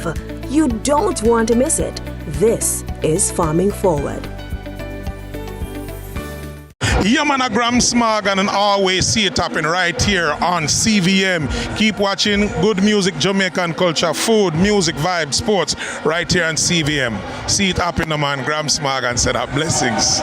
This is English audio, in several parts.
live. You don't want to miss it. This is Farming Forward. Yeah, man, a Gram Smagan and always see it happening right here on CVM. Keep watching good music, Jamaican culture, food, music, vibe, sports, right here on CVM. See it happen, man. Gram Smagan said that. Blessings.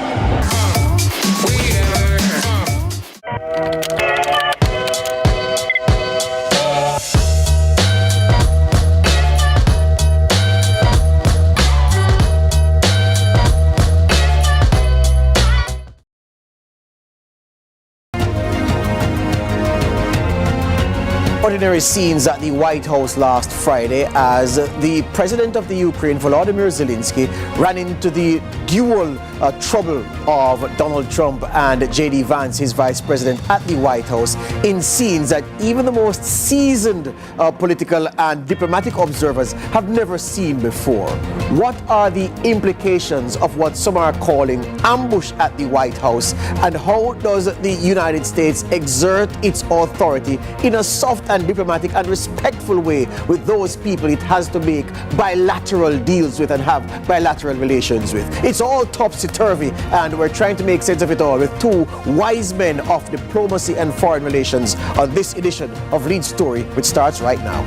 Ordinary scenes at the White House last Friday as the president of the Ukraine, Volodymyr Zelensky, ran into the dual trouble of Donald Trump and J.D. Vance, his vice president, at the White House, in scenes that even the most seasoned political and diplomatic observers have never seen before. What are the implications of what some are calling ambush at the White House, and how does the United States exert its authority in a soft and diplomatic and respectful way with those people it has to make bilateral deals with and have bilateral relations with? It's all topsy-turvy, and we're trying to make sense of it all with two wise men of diplomacy and foreign relations on this edition of Lead Story, which starts right now.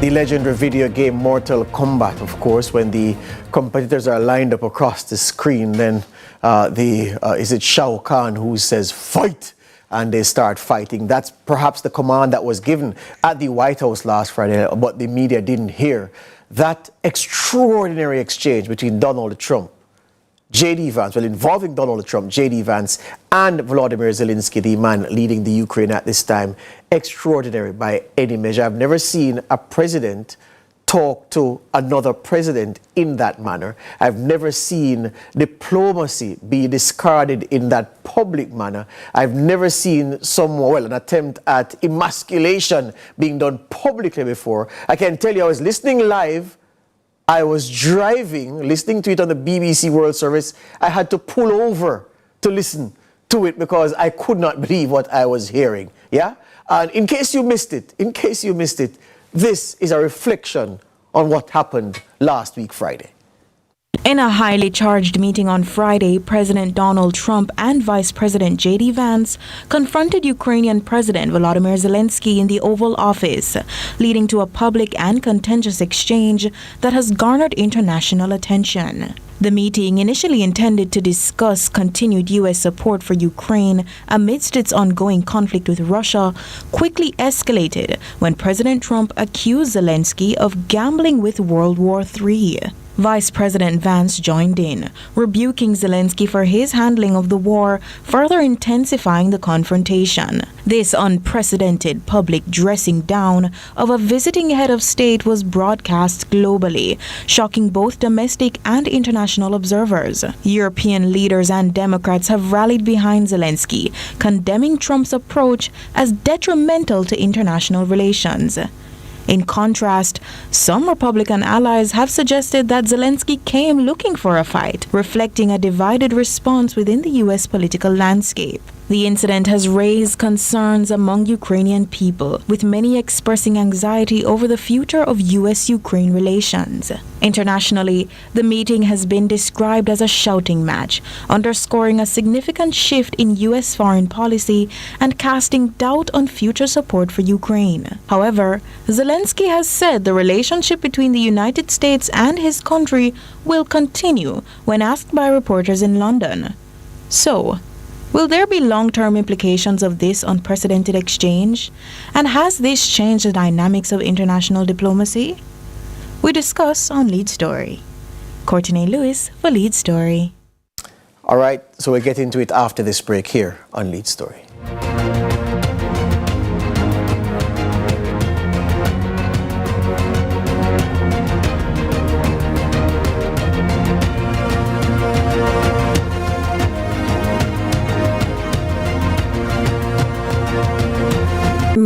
The legendary video game Mortal Kombat, of course, when the competitors are lined up across the screen, then is it Shao Kahn who says fight, and they start fighting. That's perhaps the command that was given at the White House last Friday, but the media didn't hear. That extraordinary exchange between Donald Trump, J.D. Vance, well, involving Donald Trump, J.D. Vance, and Volodymyr Zelensky, the man leading the Ukraine at this time, extraordinary by any measure. I've never seen a president talk to another president in that manner. I've never seen diplomacy be discarded in that public manner. I've never seen an attempt at emasculation being done publicly before. I can tell you, I was listening live. I was driving, listening to it on the BBC World Service. I had to pull over to listen to it because I could not believe what I was hearing. Yeah? And in case you missed it, this is a reflection on what happened last week, Friday. In a highly charged meeting on Friday, President Donald Trump and Vice President J.D. Vance confronted Ukrainian President Volodymyr Zelensky in the Oval Office, leading to a public and contentious exchange that has garnered international attention. The meeting, initially intended to discuss continued U.S. support for Ukraine amidst its ongoing conflict with Russia, quickly escalated when President Trump accused Zelensky of gambling with World War III. Vice President Vance joined in, rebuking Zelensky for his handling of the war, further intensifying the confrontation. This unprecedented public dressing down of a visiting head of state was broadcast globally, shocking both domestic and international observers. European leaders and Democrats have rallied behind Zelensky, condemning Trump's approach as detrimental to international relations. In contrast, some Republican allies have suggested that Zelensky came looking for a fight, reflecting a divided response within the U.S. political landscape. The incident has raised concerns among Ukrainian people, with many expressing anxiety over the future of U.S.-Ukraine relations. Internationally, the meeting has been described as a shouting match, underscoring a significant shift in U.S. foreign policy and casting doubt on future support for Ukraine. However, Zelensky has said the relationship between the United States and his country will continue when asked by reporters in London. So, will there be long-term implications of this unprecedented exchange? And has this changed the dynamics of international diplomacy? We discuss on Lead Story. Courtney Lewis for Lead Story. All right, so we'll get into it after this break here on Lead Story.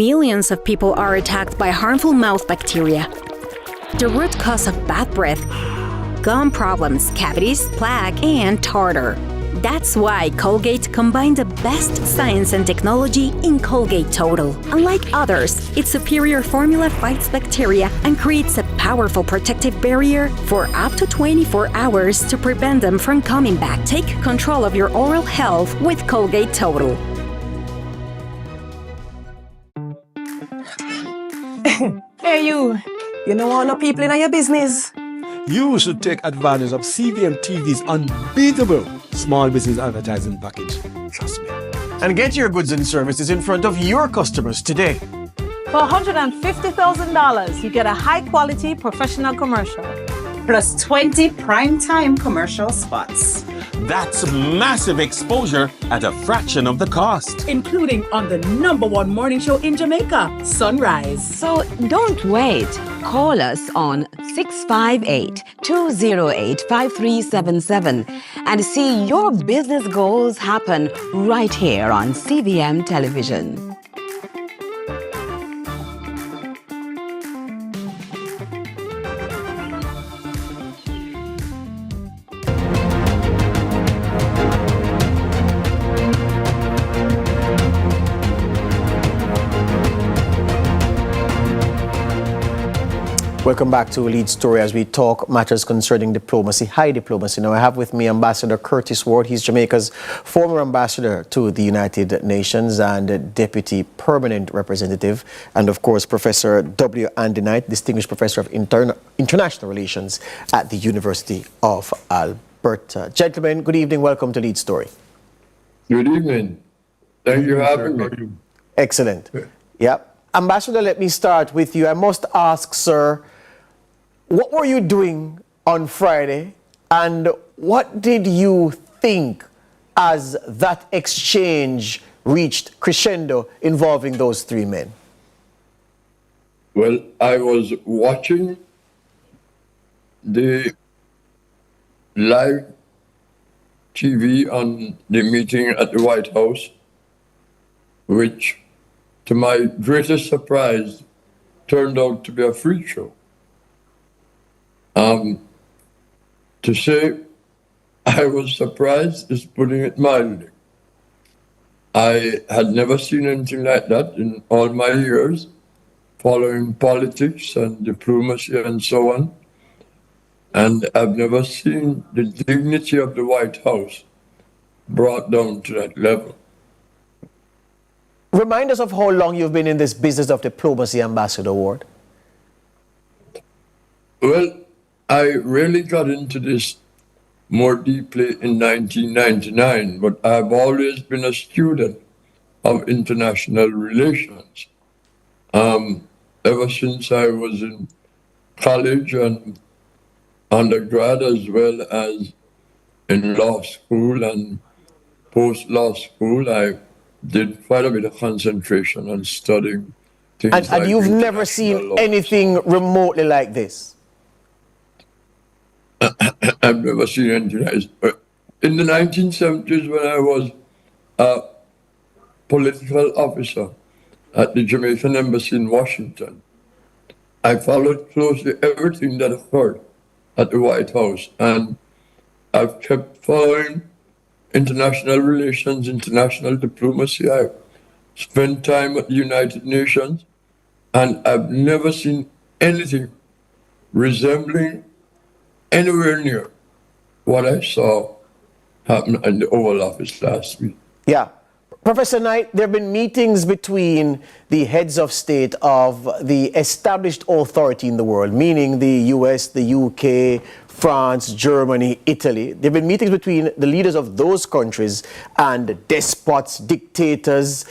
millions of people are attacked by harmful mouth bacteria. The root cause of bad breath, gum problems, cavities, plaque, and tartar. That's why Colgate combined the best science and technology in Colgate Total. Unlike others, its superior formula fights bacteria and creates a powerful protective barrier for up to 24 hours to prevent them from coming back. Take control of your oral health with Colgate Total. Hey you know all the people in your business? You should take advantage of CVM TV's unbeatable small business advertising package. Trust me. And get your goods and services in front of your customers today. For $150,000, you get a high-quality professional commercial. Plus 20 prime-time commercial spots. That's massive exposure at a fraction of the cost. Including on the #1 morning show in Jamaica, Sunrise. So don't wait. Call us on 658-208-5377 and see your business goals happen right here on CVM Television. Welcome back to Lead Story as we talk matters concerning diplomacy, high diplomacy. Now I have with me Ambassador Curtis Ward. He's Jamaica's former ambassador to the United Nations and deputy permanent representative. And of course, Professor W. Andy Knight, distinguished professor of international relations at the University of Alberta. Gentlemen, good evening. Welcome to Lead Story. Good evening. Thank you for having me. Excellent. Yep. Ambassador, let me start with you. I must ask, sir, what were you doing on Friday and what did you think as that exchange reached crescendo involving those three men? Well, I was watching the live TV on the meeting at the White House, which, to my greatest surprise, turned out to be a freak show. To say I was surprised is putting it mildly. I had never seen anything like that in all my years, following politics and diplomacy and so on. And I've never seen the dignity of the White House brought down to that level. Remind us of how long you've been in this business of diplomacy, Ambassador Ward. Well, I really got into this more deeply in 1999, but I've always been a student of international relations. Ever since I was in college and undergrad, as well as in law school and post-law school, I did quite a bit of concentration on studying things. And you've never seen anything remotely like this? I've never seen anything like this. In the 1970s, when I was a political officer at the Jamaican Embassy in Washington, I followed closely everything that occurred at the White House. And I've kept following international relations, international diplomacy. I spent time at the United Nations, and I've never seen anything resembling anywhere near what I saw happen in the Oval Office last week. Yeah. Professor Knight, there have been meetings between the heads of state of the established authority in the world, meaning the US, the UK, France, Germany, Italy. There have been meetings between the leaders of those countries and despots, dictators,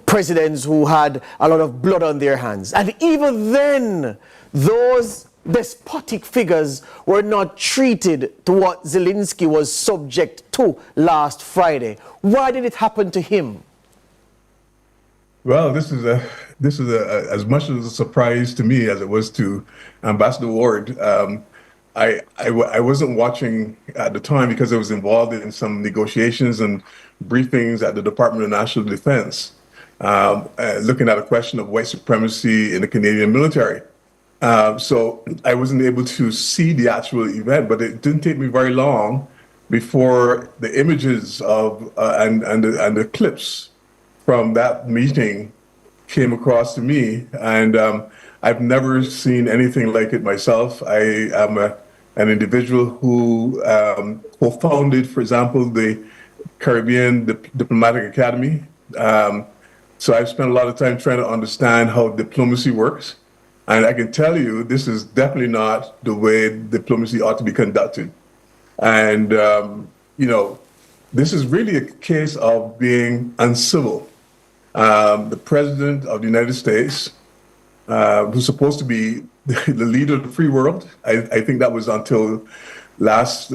presidents who had a lot of blood on their hands. And even then, those despotic figures were not treated to what Zelensky was subject to last Friday. Why did it happen to him? Well, this is as much as a surprise to me as it was to Ambassador Ward. I wasn't watching at the time because I was involved in some negotiations and briefings at the Department of National Defense. looking at a question of white supremacy in the Canadian military. So I wasn't able to see the actual event, but it didn't take me very long before the images of and the clips from that meeting came across to me, and I've never seen anything like it myself. I am an individual who co-founded, for example, the Caribbean Diplomatic Academy. So I've spent a lot of time trying to understand how diplomacy works. And I can tell you, this is definitely not the way diplomacy ought to be conducted. And, you know, this is really a case of being uncivil. The President of the United States, who's supposed to be the leader of the free world, I think that was until last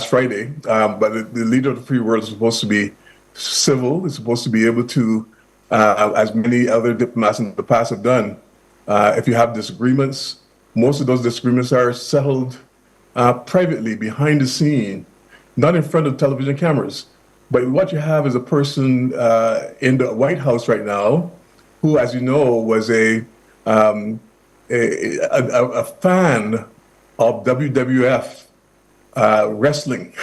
Friday, but the leader of the free world is supposed to be civil, is supposed to be able to, as many other diplomats in the past have done, if you have disagreements, most of those disagreements are settled privately, behind the scene, not in front of television cameras. But what you have is a person in the White House right now who, as you know, was a fan of WWF wrestling.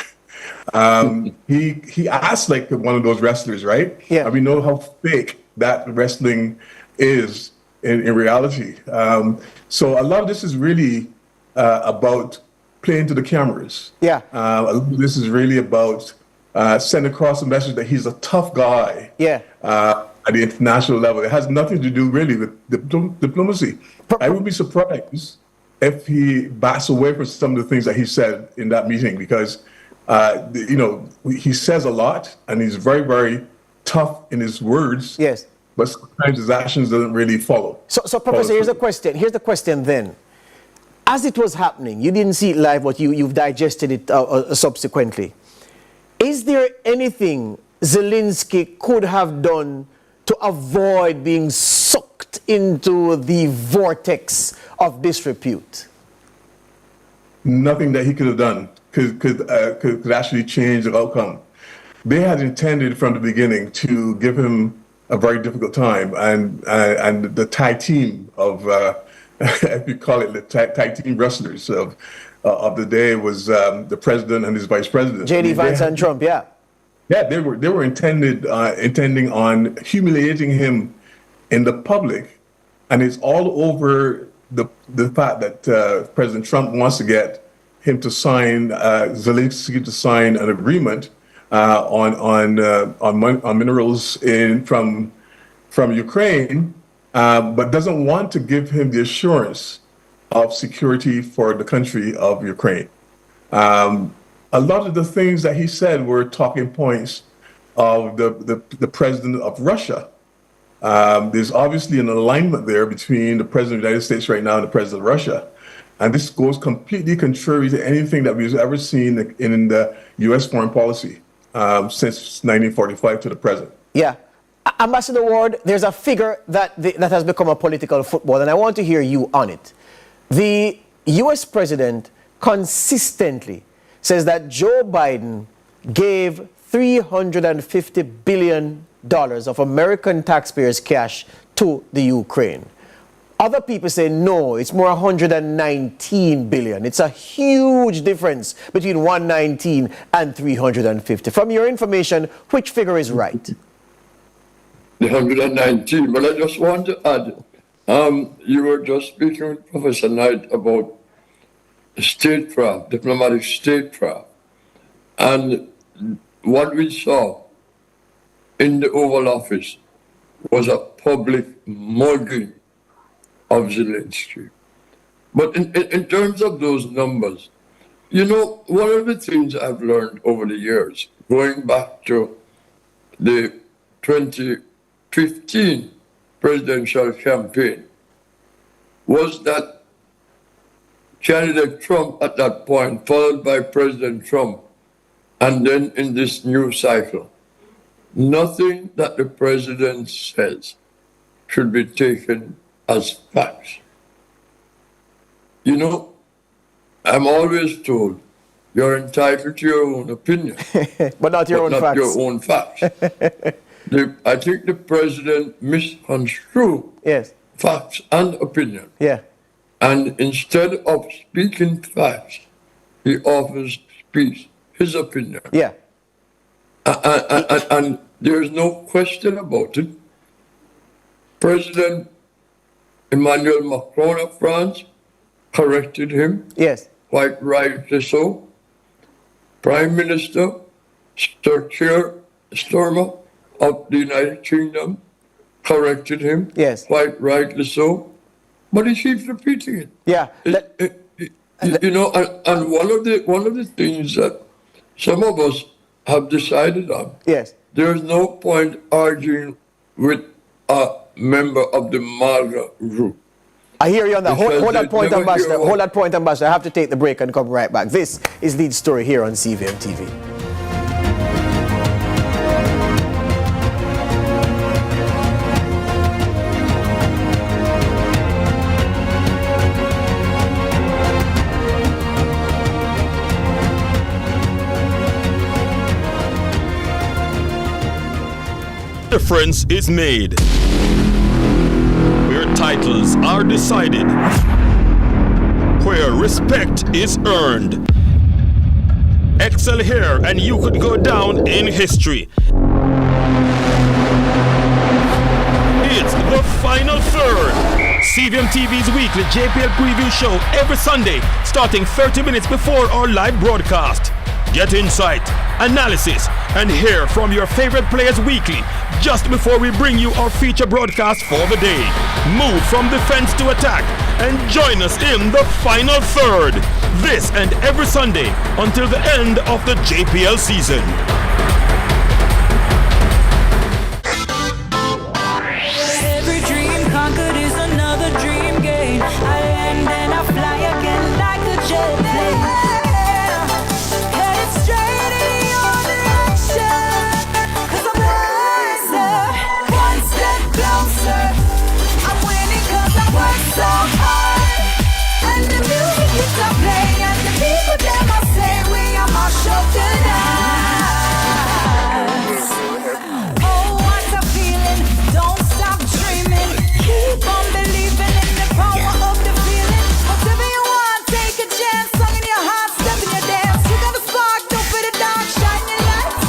He acts like one of those wrestlers, right? Yeah. And we know how fake that wrestling is in reality. So a lot of this is really about playing to the cameras. Yeah. This is really about sending across a message that he's a tough guy. Yeah. At the international level. It has nothing to do really with diplomacy. I would be surprised if he backs away from some of the things that he said in that meeting, because you know, he says a lot and he's very, very tough in his words. Yes. But sometimes his actions doesn't really follow. So Professor, here's the question. Here's the question then. As it was happening, you didn't see it live, but you've digested it subsequently. Is there anything Zelensky could have done to avoid being sucked into the vortex of disrepute? Nothing that he could have done could actually change the outcome. They had intended from the beginning to give him a very difficult time, and the tag team of, if you call it the tag team wrestlers of the day was the president and his vice president. J.D. Vance and Trump, yeah. Yeah, they were intending on humiliating him in the public, and it's all over the fact that President Trump wants to get him to sign Zelensky to sign an agreement on minerals from Ukraine, but doesn't want to give him the assurance of security for the country of Ukraine. A lot of the things that he said were talking points of the president of Russia. There's obviously an alignment there between the president of the United States right now and the president of Russia. And this goes completely contrary to anything that we've ever seen in the U.S. foreign policy since 1945 to the present. Yeah. Ambassador Ward, there's a figure that has become a political football, and I want to hear you on it. The U.S. president consistently says that Joe Biden gave $350 billion of American taxpayers' cash to the Ukraine. Other people say no, it's more 119 billion. It's a huge difference between 119 and 350. From your information, which figure is right? The 119, but I just want to add, you were just speaking with Professor Knight about statecraft, diplomatic statecraft. And what we saw in the Oval Office was a public mugging of Zelensky. But in terms of those numbers, you know, one of the things I've learned over the years, going back to the 2015 presidential campaign, was that candidate Trump at that point, followed by President Trump, and then in this new cycle, nothing that the president says should be taken as facts. You know, I'm always told you're entitled to your own opinion, but not your own facts. Your own facts. I think the president misconstrued facts and opinion. Yeah. And instead of speaking facts, he offers speech, his opinion. Yeah. And there's no question about it. President Emmanuel Macron of France corrected him. Yes. Quite rightly so. Prime Minister Sir Keir Starmer of the United Kingdom corrected him. Yes. Quite rightly so. But he keeps repeating it. Yeah. You know, and one of the things that some of us have decided on. Yes. There's no point arguing with a member of the MAGA group. I hear you on that. Hold that point, Ambassador. Hold that point, Ambassador. I have to take the break and come right back. This is Lead Story here on CVM TV. Difference is made. Where titles are decided. Where respect is earned. Excel here and you could go down in history. It's the final third. CVM TV's weekly JPL preview show every Sunday, starting 30 minutes before our live broadcast. Get insight, analysis, and hear from your favorite players weekly, just before we bring you our feature broadcast for the day. Move from defense to attack and join us in the final third. This and every Sunday until the end of the JPL season. Every dream conquered is another dream game. I land and I fly again like a jet plane. Headed straight in your direction. 'Cause I'm wiser, one step closer. I'm winning 'cause I work so hard. And the music keeps on playing, and the people them I say we are my show tonight. Oh, what a feeling! Don't stop dreaming. Keep on believing in the power of the feeling. Whatever you want, take a chance. Song in your heart, step in your dance. You got the spark, don't fit the dark, shine your lights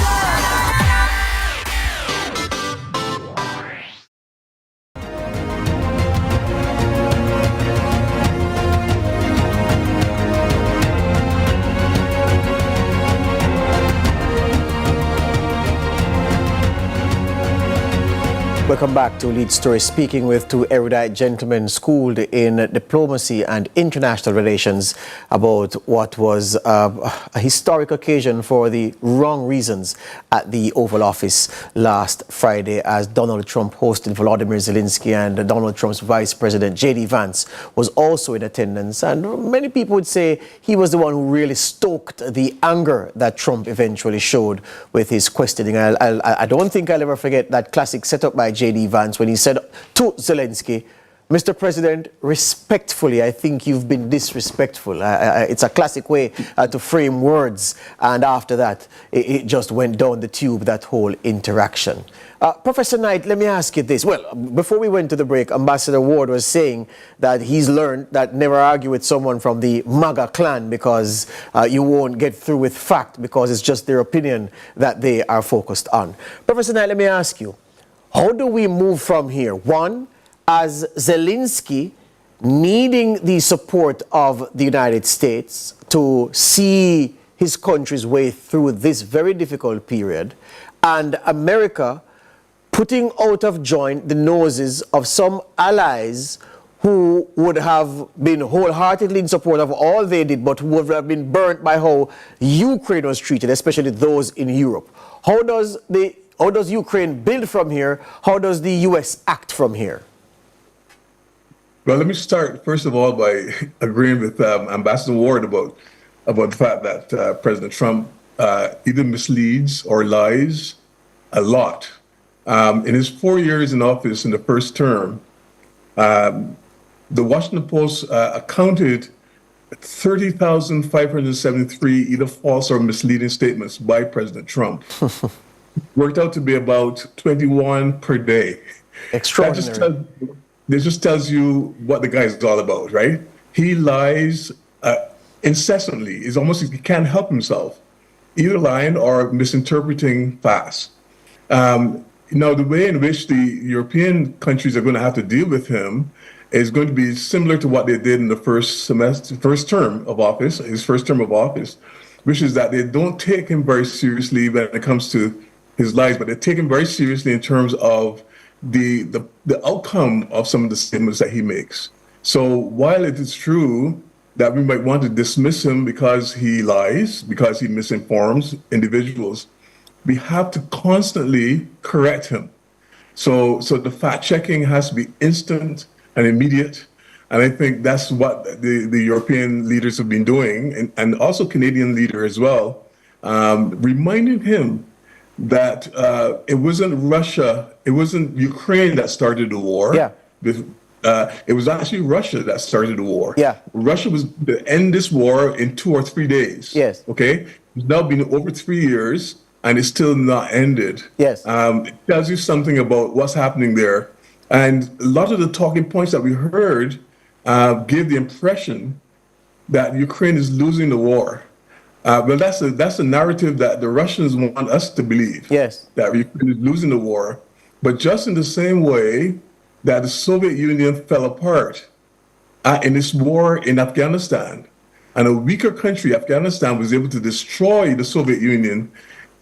Welcome back to Lead Story, speaking with two erudite gentlemen schooled in diplomacy and international relations about what was a historic occasion for the wrong reasons at the Oval Office last Friday, as Donald Trump hosted Volodymyr Zelensky, and Donald Trump's Vice President J.D. Vance was also in attendance. And many people would say he was the one who really stoked the anger that Trump eventually showed with his questioning. I don't think I'll ever forget that classic setup by J.D. Vance when he said to Zelensky, "Mr. President, respectfully, I think you've been disrespectful." It's a classic way to frame words. And after that, it just went down the tube, that whole interaction. Professor Knight, let me ask you this. Well, before we went to the break, Ambassador Ward was saying that he's learned that never argue with someone from the MAGA clan, because you won't get through with fact, because it's just their opinion that they are focused on. Professor Knight, let me ask you, how do we move from here? One, as Zelensky needing the support of the United States to see his country's way through this very difficult period, and America putting out of joint the noses of some allies who would have been wholeheartedly in support of all they did, but who would have been burnt by how Ukraine was treated, especially those in Europe. How does Ukraine build from here? How does the U.S. act from here? Well, let me start, first of all, by agreeing with Ambassador Ward about the fact that President Trump either misleads or lies a lot. In his 4 years in office in the first term, the Washington Post accounted 30,573 either false or misleading statements by President Trump. worked out to be about 21 per day. Extraordinary. This just tells you what the guy is all about, right? He lies incessantly. It's almost like he can't help himself, either lying or misinterpreting facts. Now, the way in which the European countries are going to have to deal with him is going to be similar to what they did in the first term of office, which is that they don't take him very seriously when it comes to his lies, but they take him very seriously in terms of the outcome of some of the statements that he makes. So while it is true that we might want to dismiss him because he lies, because he misinforms individuals, we have to constantly correct him. So the fact checking has to be instant and immediate. And I think that's what the European leaders have been doing, and also Canadian leader as well, reminding him that it wasn't Russia, it wasn't Ukraine that started the war. Yeah. It was actually Russia that started the war. Yeah. Russia was to end this war in 2 or 3 days. Yes. Okay. It's now been over 3 years and it's still not ended. Yes. It tells you something about what's happening there. And a lot of the talking points that we heard gave the impression that Ukraine is losing the war. Well, that's a narrative that the Russians want us to believe. Yes. That Ukraine is losing the war. But just in the same way that the Soviet Union fell apart in this war in Afghanistan, and a weaker country, Afghanistan, was able to destroy the Soviet Union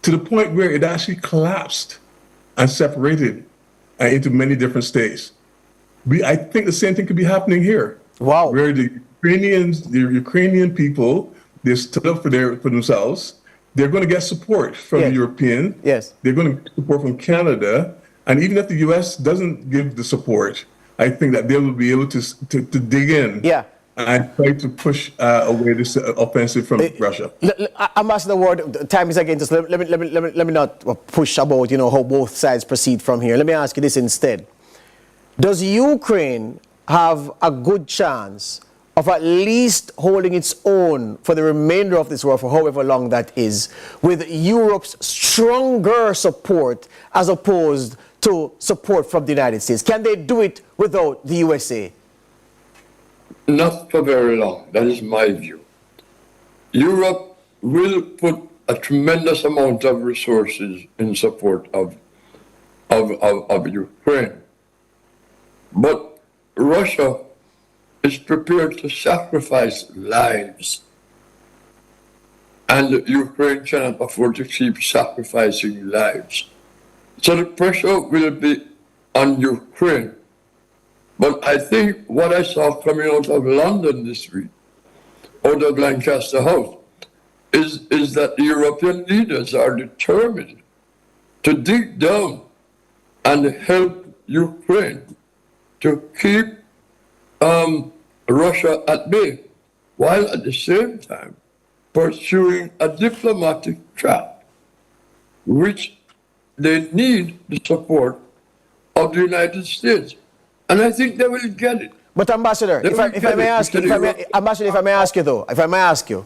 to the point where it actually collapsed and separated into many different states. I think the same thing could be happening here. Wow. Where the Ukrainian people, they stood up for themselves. They're going to get support from the European. Yes. They're going to get support from Canada. And even if the U.S. doesn't give the support, I think that they will be able to dig in and try to push away this offensive from Russia. Ambassador Ward, time is against us. Let me not push about how both sides proceed from here. Let me ask you this instead. Does Ukraine have a good chance of at least holding its own for the remainder of this war, for however long that is, with Europe's stronger support as opposed to support from the United States? Can they do it without the USA? Not for very long. That is my view. Europe will put a tremendous amount of resources in support of Ukraine. But Russia is prepared to sacrifice lives. And Ukraine cannot afford to keep sacrificing lives. So the pressure will be on Ukraine. But I think what I saw coming out of London this week, out of Lancaster House, is that the European leaders are determined to dig down and help Ukraine to keep Russia at bay, while at the same time pursuing a diplomatic track, which they need the support of the United States. And I think they will get it. But Ambassador, if I may ask you,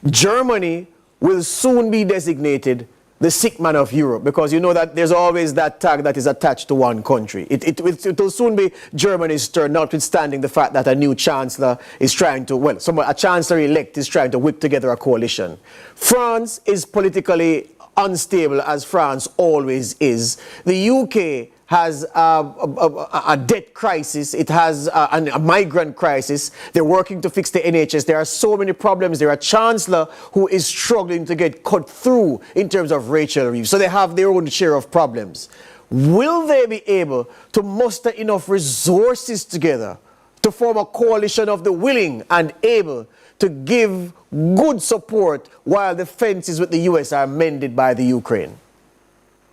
Germany will soon be designated the sick man of Europe, because you know that there's always that tag that is attached to one country. It will soon be Germany's turn, notwithstanding the fact that a new chancellor is trying to, a chancellor-elect is trying to whip together a coalition. France is politically unstable, as France always is. The UK has a debt crisis. It has a migrant crisis. They're working to fix the NHS. There are so many problems. There are a chancellor who is struggling to get cut through in terms of Rachel Reeves. So they have their own share of problems. Will they be able to muster enough resources together to form a coalition of the willing and able to give good support while the fences with the US are mended by the Ukraine?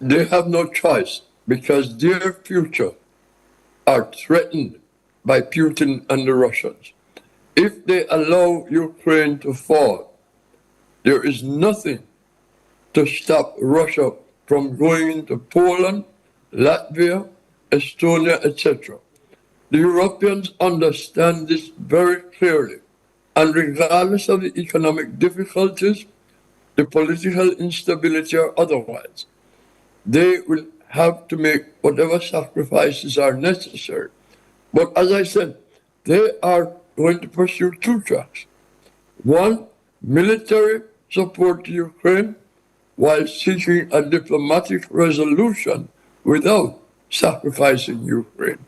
They have no choice, because their future are threatened by Putin and the Russians. If they allow Ukraine to fall, there is nothing to stop Russia from going into Poland, Latvia, Estonia, etc. The Europeans understand this very clearly, and regardless of the economic difficulties, the political instability or otherwise, they will have to make whatever sacrifices are necessary. But as I said, they are going to pursue two tracks. One, military support to Ukraine while seeking a diplomatic resolution without sacrificing Ukraine.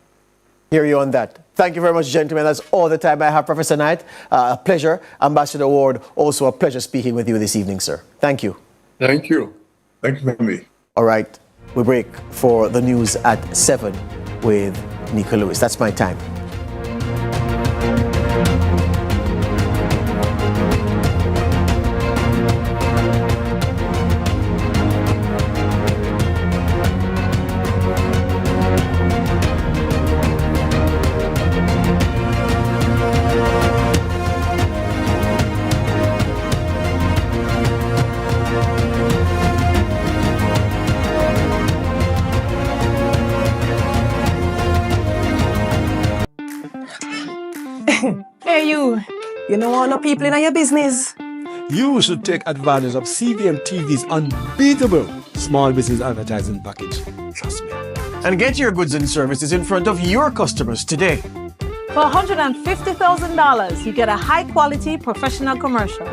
Hear you on that. Thank you very much, gentlemen. That's all the time I have, Professor Knight. A pleasure. Ambassador Ward, also a pleasure speaking with you this evening, sir. Thank you. Thank you. Thank you for me. All right. We break for the news at 7 with Nika Lewis. That's my time. Hey, you know all the people in your business. You should take advantage of CVM TV's unbeatable small business advertising package. Trust me. And get your goods and services in front of your customers today. For $150,000, you get a high-quality professional commercial.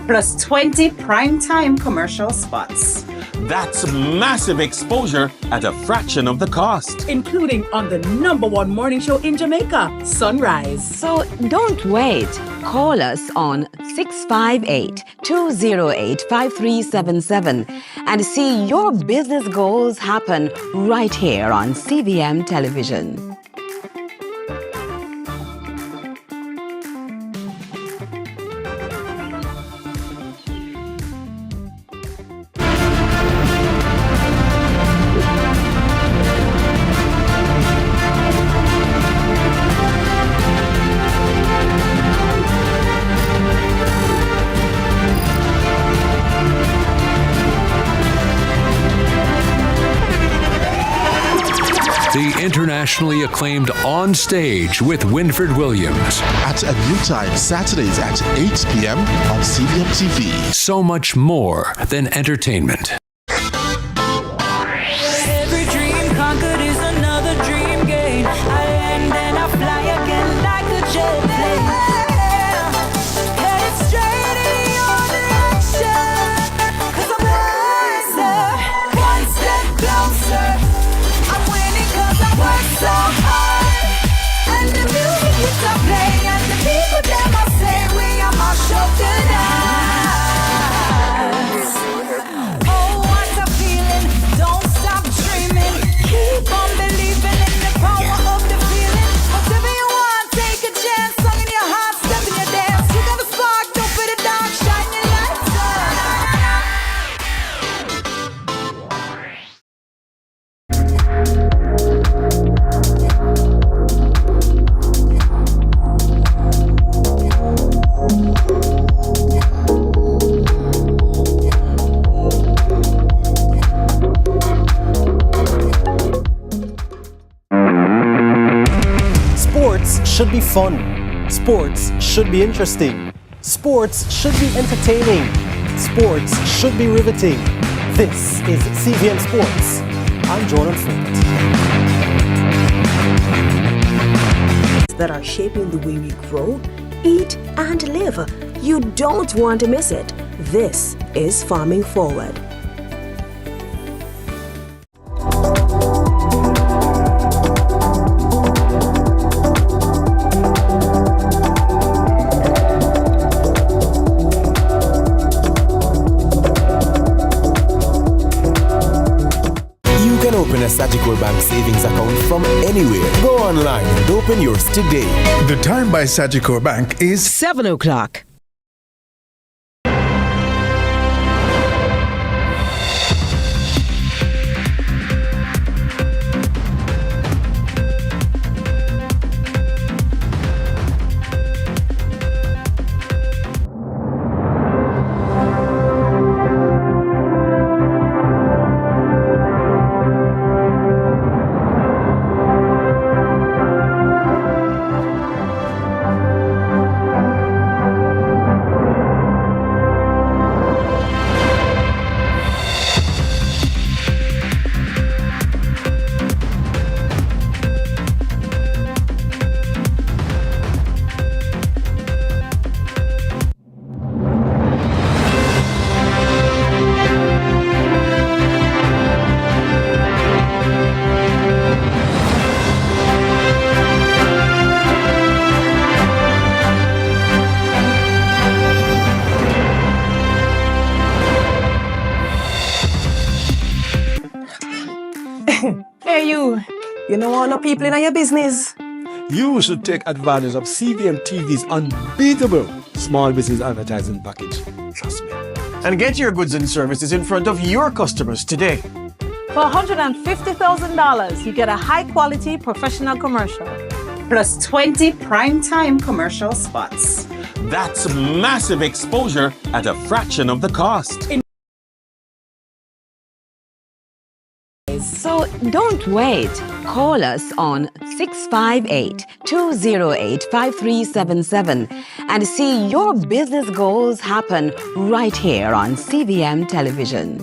Plus 20 primetime commercial spots. That's massive exposure at a fraction of the cost. Including on the #1 morning show in Jamaica, Sunrise. So don't wait. Call us on 658-208-5377 and see your business goals happen right here on CVM Television. The internationally acclaimed On Stage with Winfred Williams. At a new time, Saturdays at 8 p.m. on CVM TV. So much more than entertainment. Every dream conquered is another dream gained. I land and I fly again like a jet plane. Headed straight in your direction. 'Cause I'm wiser, one step closer. I'm winning 'cause I work so hard. And the music hits I play, and the people them I say we are my show tonight. Oh, what a feeling! Don't stop dreaming. Keep on believing in the power of the feeling. Whatever you want, take a chance. Song in your heart, step in your dance. You got a spark, don't put it down. Shine your lights on. Sports should be fun. Sports should be interesting. Sports should be entertaining. Sports should be riveting. This is CVM Sports. I'm Jordan Flint. That are shaping the way we grow, eat, and live. You don't want to miss it. This is Farming Forward. Open a Sagicor Bank savings account from anywhere. Go online and open yours today. The time by Sagicor Bank is 7 o'clock. Hey, you know all the people in your business? You should take advantage of CVM TV's unbeatable small business advertising package. Trust me. And get your goods and services in front of your customers today. For $150,000, you get a high-quality professional commercial. Plus 20 primetime commercial spots. That's massive exposure at a fraction of the cost. So don't wait. Call us on 658-208-5377 and see your business goals happen right here on CVM Television.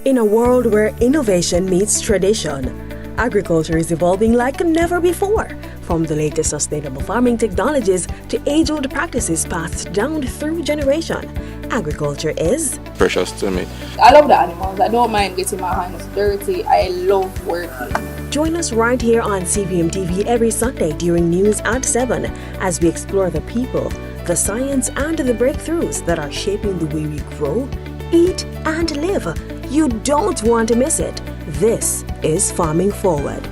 In a world where innovation meets tradition, agriculture is evolving like never before. From the latest sustainable farming technologies to age-old practices passed down through generation, agriculture is precious to me. I love the animals. I don't mind getting my hands dirty. I love working. Join us right here on CVM TV every Sunday during news at 7 as we explore the people, the science, and the breakthroughs that are shaping the way we grow, eat, and live. You don't want to miss it. This is Farming Forward.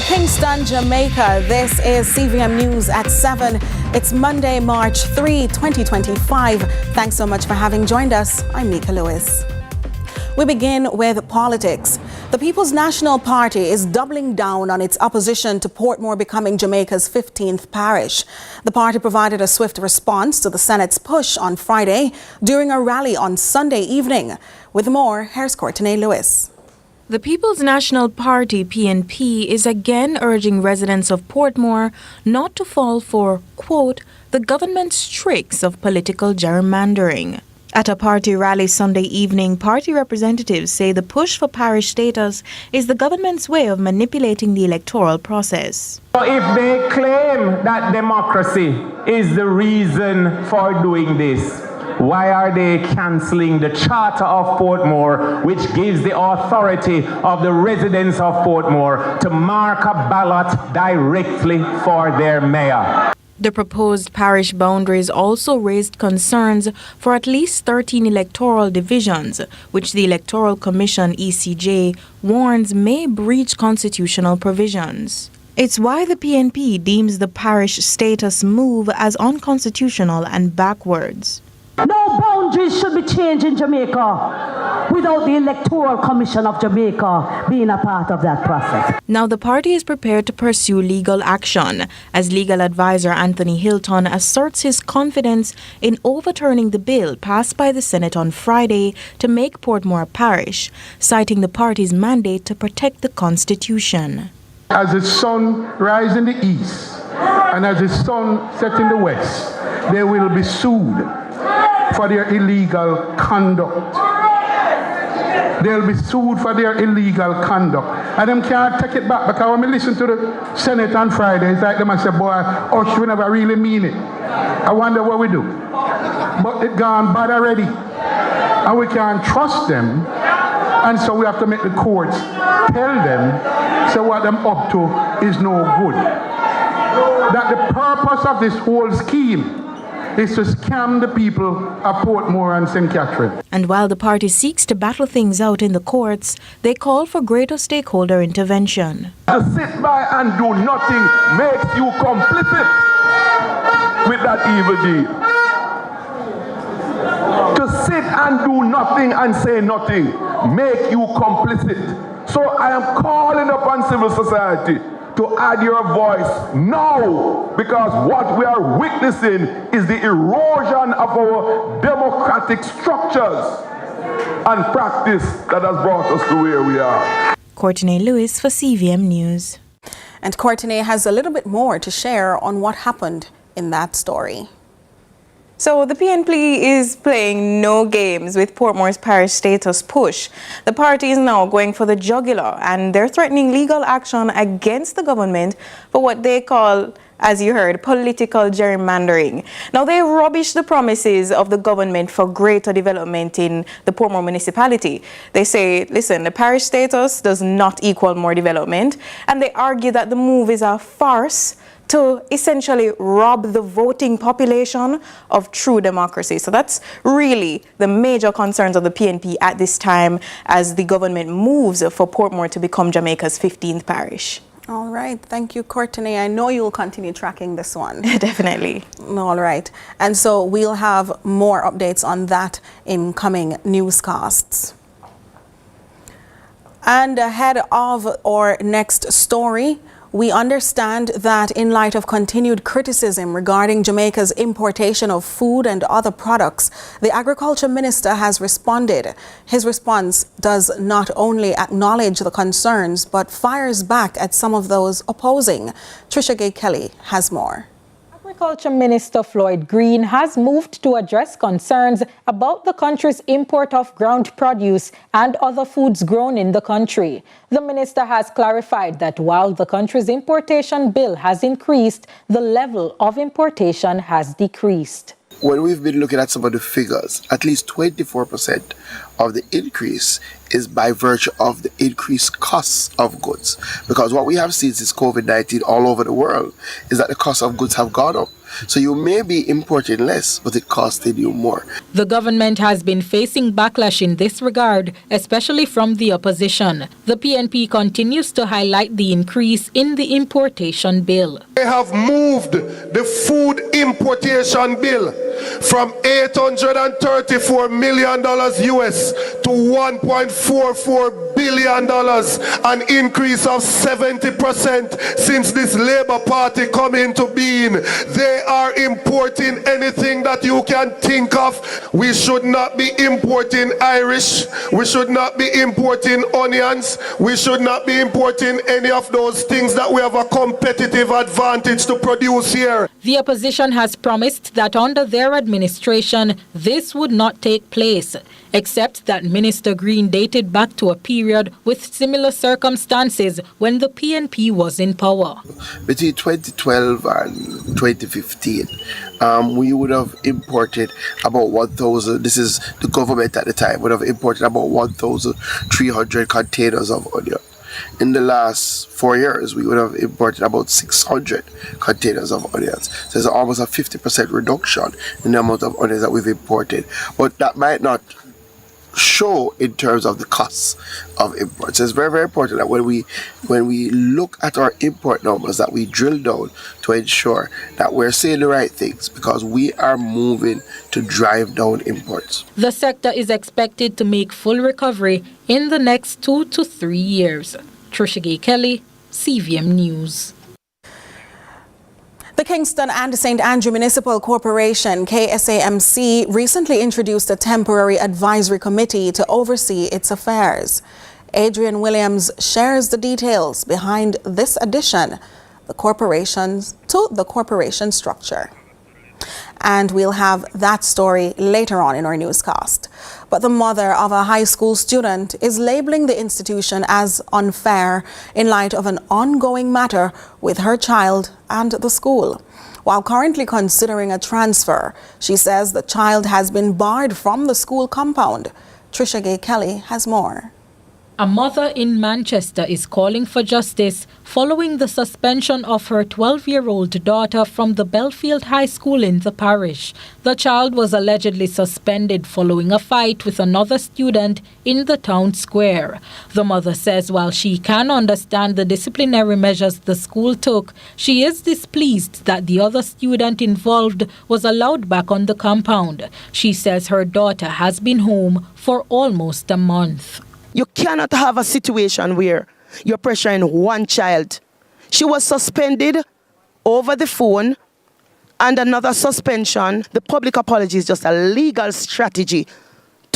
Kingston, Jamaica. This is CVM News at 7. It's Monday, March 3, 2025. Thanks so much for having joined us. I'm Mika Lewis. We begin with politics. The People's National Party is doubling down on its opposition to Portmore becoming Jamaica's 15th parish. The party provided a swift response to the Senate's push on Friday during a rally on Sunday evening. With more, here's Courtney Lewis. The People's National Party, PNP, is again urging residents of Portmore not to fall for, quote, the government's tricks of political gerrymandering. At a party rally Sunday evening, party representatives say the push for parish status is the government's way of manipulating the electoral process. So if they claim that democracy is the reason for doing this, why are they cancelling the Charter of Portmore, which gives the authority of the residents of Portmore to mark a ballot directly for their mayor? The proposed parish boundaries also raised concerns for at least 13 electoral divisions, which the Electoral Commission, ECJ, warns may breach constitutional provisions. It's why the PNP deems the parish status move as unconstitutional and backwards. No boundaries should be changed in Jamaica without the Electoral Commission of Jamaica being a part of that process. Now the party is prepared to pursue legal action, as legal advisor Anthony Hilton asserts his confidence in overturning the bill passed by the Senate on Friday to make Portmore a parish, citing the party's mandate to protect the Constitution. As the sun rises in the east and as the sun sets in the west, they will be sued for their illegal conduct. They'll be sued for their illegal conduct. And them can't take it back, because when we listen to the Senate on Friday, it's like them and say, boy, Ush, we never really mean it. I wonder what we do. But it gone bad already. And we can't trust them. And so we have to make the courts tell them, so what them up to is no good. That the purpose of this whole scheme is to scam the people of Portmore and St. Catherine. And while the party seeks to battle things out in the courts, they call for greater stakeholder intervention. To sit by and do nothing makes you complicit with that evil deed. To sit and do nothing and say nothing make you complicit. So I am calling upon civil society to add your voice now, because what we are witnessing is the erosion of our democratic structures and practice that has brought us to where we are. Courtney Lewis for CVM News. And Courtney has a little bit more to share on what happened in that story. So the PNP is playing no games with Portmore's parish status push. The party is now going for the jugular, and they're threatening legal action against the government for what they call, as you heard, political gerrymandering. Now, they rubbish the promises of the government for greater development in the Portmore municipality. They say, listen, the parish status does not equal more development, and they argue that the move is a farce to essentially rob the voting population of true democracy. So that's really the major concerns of the PNP at this time as the government moves for Portmore to become Jamaica's 15th parish. All right. Thank you, Courtney. I know you'll continue tracking this one. Definitely. All right. And so we'll have more updates on that in coming newscasts. And ahead of our next story, we understand that in light of continued criticism regarding Jamaica's importation of food and other products, the Agriculture Minister has responded. His response does not only acknowledge the concerns, but fires back at some of those opposing. Trisha Gay Kelly has more. Agriculture Minister Floyd Green has moved to address concerns about the country's import of ground produce and other foods grown in the country. The minister has clarified that while the country's importation bill has increased, the level of importation has decreased. When we've been looking at some of the figures, at least 24% of the increase is by virtue of the increased costs of goods. Because what we have seen since COVID-19 all over the world is that the cost of goods have gone up. So you may be importing less, but it costed you more. The government has been facing backlash in this regard, especially from the opposition. The PNP continues to highlight the increase in the importation bill. They have moved the food importation bill from $834 million US to $1.44 billion, an increase of 70% since this Labour Party come into being. They are importing anything that you can think of. We should not be importing Irish. We should not be importing onions. We should not be importing any of those things that we have a competitive advantage to produce here. The opposition has promised that under their administration, this would not take place, except that Minister Green dated back to a period with similar circumstances when the PNP was in power. Between 2012 and 2015, we would have imported about 1,000, this is the government at the time, would have imported about 1,300 containers of onion. In the last 4 years, we would have imported about 600 containers of onions. So there's almost a 50% reduction in the amount of onions that we've imported. But that might not show in terms of the costs of imports. So it's very, very important that when we look at our import numbers, that we drill down to ensure that we're saying the right things, because we are moving to drive down imports. The sector is expected to make full recovery in the next 2 to 3 years. Trisha Gay Kelly, CVM News. The Kingston and St. Andrew Municipal Corporation, KSAMC, recently introduced a temporary advisory committee to oversee its affairs. Adrian Williams shares the details behind this addition to the corporation structure. And we'll have that story later on in our newscast. But the mother of a high school student is labeling the institution as unfair in light of an ongoing matter with her child and the school. While currently considering a transfer, she says the child has been barred from the school compound. Trisha Gay Kelly has more. A mother in Manchester is calling for justice following the suspension of her 12-year-old daughter from the Belfield High School in the parish. The child was allegedly suspended following a fight with another student in the town square. The mother says while she can understand the disciplinary measures the school took, she is displeased that the other student involved was allowed back on the compound. She says her daughter has been home for almost a month. You cannot have a situation where you're pressuring one child. She was suspended over the phone, and another suspension. The public apology is just a legal strategy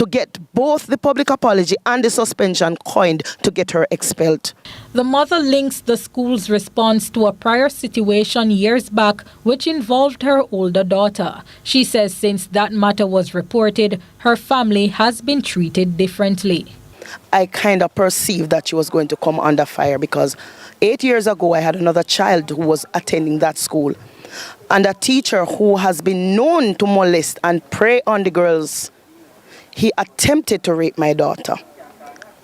to get both the public apology and the suspension coined to get her expelled. The mother links the school's response to a prior situation years back which involved her older daughter. She says since that matter was reported, her family has been treated differently. I kind of perceived that she was going to come under fire because 8 years ago I had another child who was attending that school. And a teacher who has been known to molest and prey on the girls, he attempted to rape my daughter.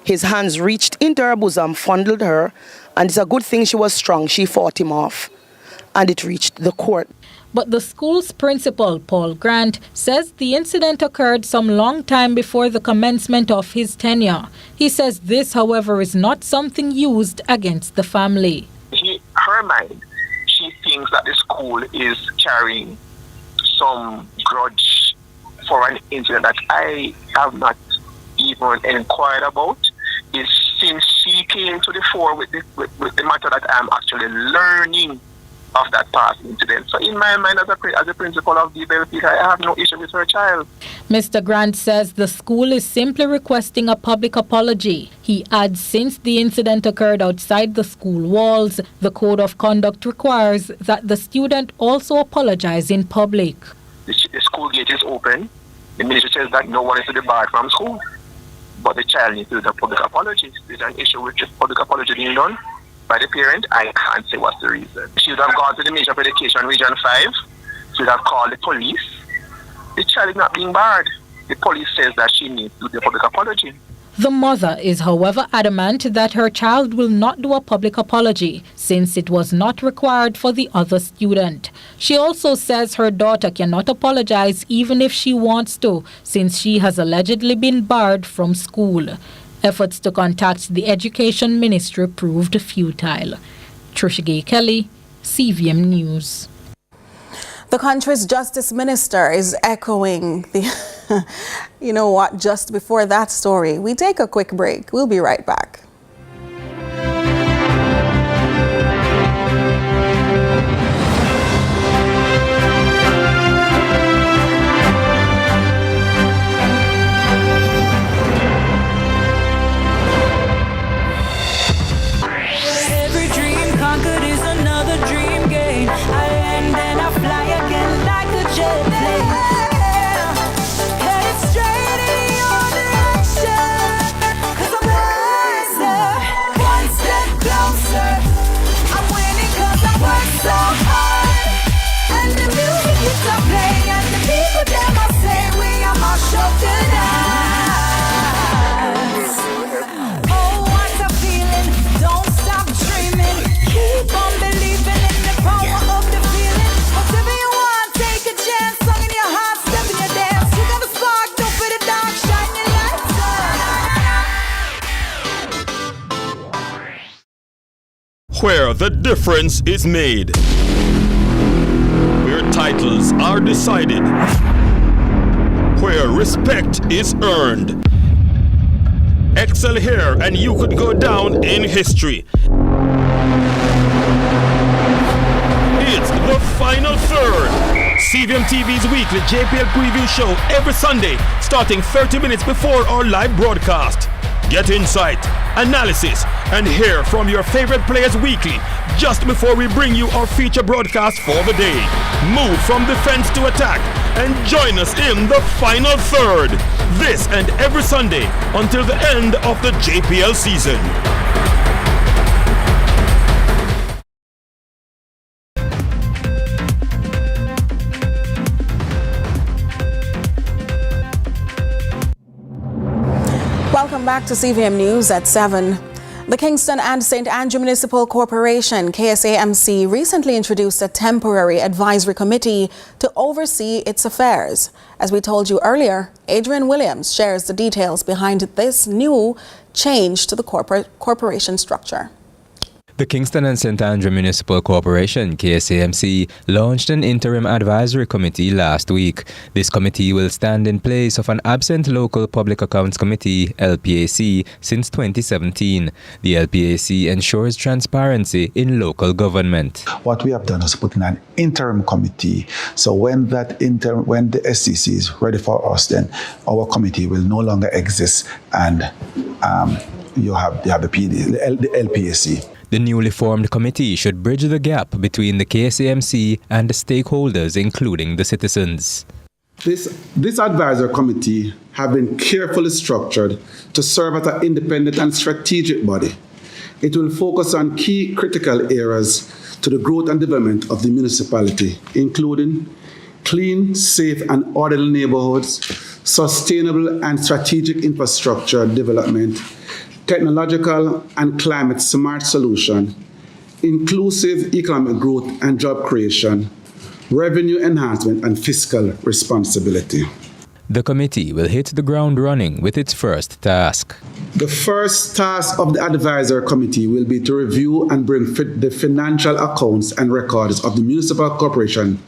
His hands reached into her bosom, fondled her, and it's a good thing she was strong. She fought him off, and it reached the court. But the school's principal, Paul Grant, says the incident occurred some long time before the commencement of his tenure. He says this, however, is not something used against the family. Her mind, she thinks that the school is carrying some grudge for an incident that I have not even inquired about. Is since she came to the fore with the matter that I'm actually learning of that past incident. So in my mind, as a principal of the Belfield, I have no issue with her child. Mr. Grant says the school is simply requesting a public apology. He adds since the incident occurred outside the school walls, the code of conduct requires that the student also apologize in public. The school gate is open. The ministry says that no one is to be barred from school. But the child needs to do the public apology. There's an issue with the public apology being done by the parent. I can't say what's the reason. She would have gone to the Ministry of Education, Region 5. She would have called the police. The child is not being barred. The police says that she needs to do the public apology. The mother is, however, adamant that her child will not do a public apology since it was not required for the other student. She also says her daughter cannot apologize even if she wants to, since she has allegedly been barred from school. Efforts to contact the Education Ministry proved futile. Trisha Gay Kelly, CVM News. The country's Justice Minister is echoing the, you know what, just before that story. We take a quick break. We'll be right back. Every dream conquered is another dream gained. I land and I fly again like a jet plane. Headed straight in your direction, 'cause I'm wiser, one step closer. I'm winning 'cause I work so hard. And the music keeps on playing, and the people them I say we are my show tonight. Oh, what a feeling! Don't stop dreaming. Keep on believing in the power of the feeling. Whatever you want, take a chance. Song in your heart, step in your dance. You got a spark, don't fit it dark, shine your lights on. Where the difference is made. Where titles are decided. Where respect is earned. Excel here and you could go down in history. It's the final third. CVM TV's weekly JPL preview show every Sunday, starting 30 minutes before our live broadcast. Get insight, analysis, and hear from your favorite players weekly, just before we bring you our feature broadcast for the day. Move from defense to attack and join us in the final third. This and every Sunday until the end of the JPL season. Welcome back to CVM News at 7. The Kingston and St. Andrew Municipal Corporation, KSAMC, recently introduced a temporary advisory committee to oversee its affairs. As we told you earlier, Adrian Williams shares the details behind this new change to the corporation structure. The Kingston and St. Andrew Municipal Corporation, KSAMC, launched an interim advisory committee last week. This committee will stand in place of an absent local public accounts committee, LPAC, since 2017. The LPAC ensures transparency in local government. What we have done is put in an interim committee. So when the SCC is ready for us, then our committee will no longer exist, and you have the LPAC. The newly formed committee should bridge the gap between the KSAMC and the stakeholders, including the citizens. This advisory committee have been carefully structured to serve as an independent and strategic body. It will focus on key critical areas to the growth and development of the municipality, including clean, safe and orderly neighborhoods, sustainable and strategic infrastructure development, technological and climate smart solution, inclusive economic growth and job creation, revenue enhancement and fiscal responsibility. The committee will hit the ground running with its first task. The first task of the advisory committee will be to review and bring the financial accounts and records of the municipal corporation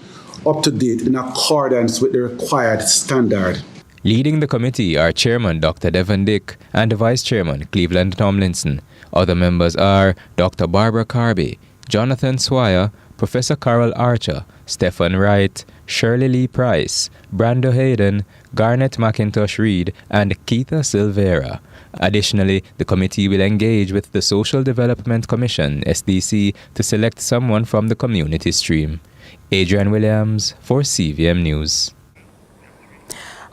up to date in accordance with the required standard. Leading the committee are Chairman Dr. Devon Dick and Vice Chairman Cleveland Tomlinson. Other members are Dr. Barbara Carby, Jonathan Swire, Professor Carol Archer, Stephen Wright, Shirley Lee Price, Brando Hayden, Garnet McIntosh Reed, and Keitha Silvera. Additionally, the committee will engage with the Social Development Commission, SDC, to select someone from the community stream. Adrian Williams for CVM News.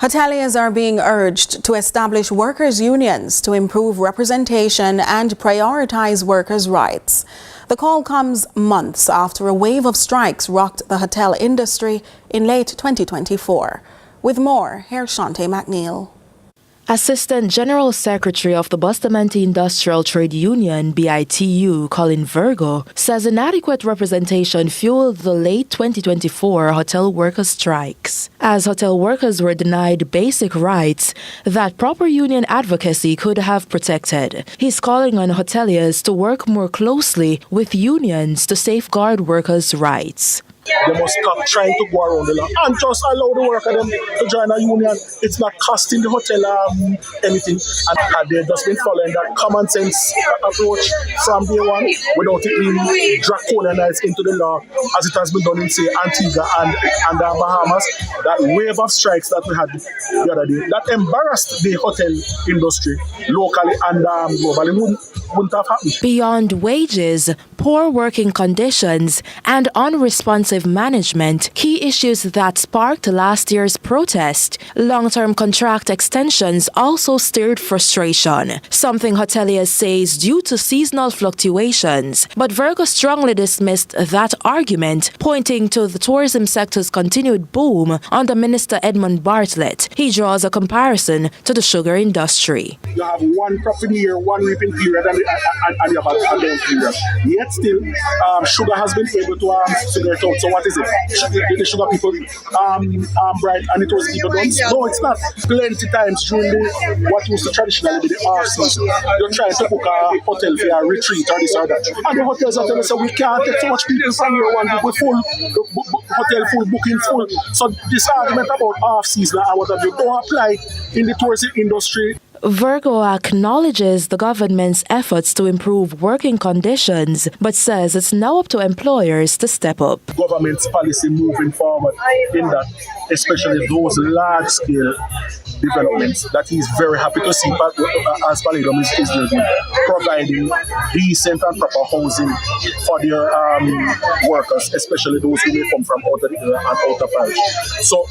Hoteliers are being urged to establish workers' unions to improve representation and prioritize workers' rights. The call comes months after a wave of strikes rocked the hotel industry in late 2024. With more, here's Shante McNeil. Assistant General Secretary of the Bustamante Industrial Trade Union, BITU, Colin Virgo, says inadequate representation fueled the late 2024 hotel workers' strikes. As hotel workers were denied basic rights that proper union advocacy could have protected, he's calling on hoteliers to work more closely with unions to safeguard workers' rights. They must stop trying to go around the law and just allow the worker them to join a union. It's not costing the hotel anything. And they've just been following that common sense approach from day one without it being draconianized into the law as it has been done in, say, Antigua and Bahamas. That wave of strikes that we had the other day, that embarrassed the hotel industry locally and globally wouldn't have happened. Beyond wages, poor working conditions, and unresponsive management, key issues that sparked last year's protest, long-term contract extensions also stirred frustration, something hoteliers say is due to seasonal fluctuations. But Virgo strongly dismissed that argument, pointing to the tourism sector's continued boom under Minister Edmund Bartlett. He draws a comparison to the sugar industry. You have one cropping year, one reaping period, and you have a down period. Yet still, sugar has been able to figure it out. So what is it? The sugar people bright and it was people don't? No, it's not. Plenty times during what used to traditionally be the off-season, you're trying to book a hotel for a retreat or this or that. And the hotels are telling us, we can't take so much people from here one week full, hotel full, booking full. So this argument about off-season and what have you don't apply in the tourism industry. Virgo acknowledges the government's efforts to improve working conditions, but says it's now up to employers to step up. Government's policy moving forward in that, especially those large-scale developments, that he's very happy to see as Palidom is doing, providing decent and proper housing for their workers, especially those who may come from out of the area and out of parish. So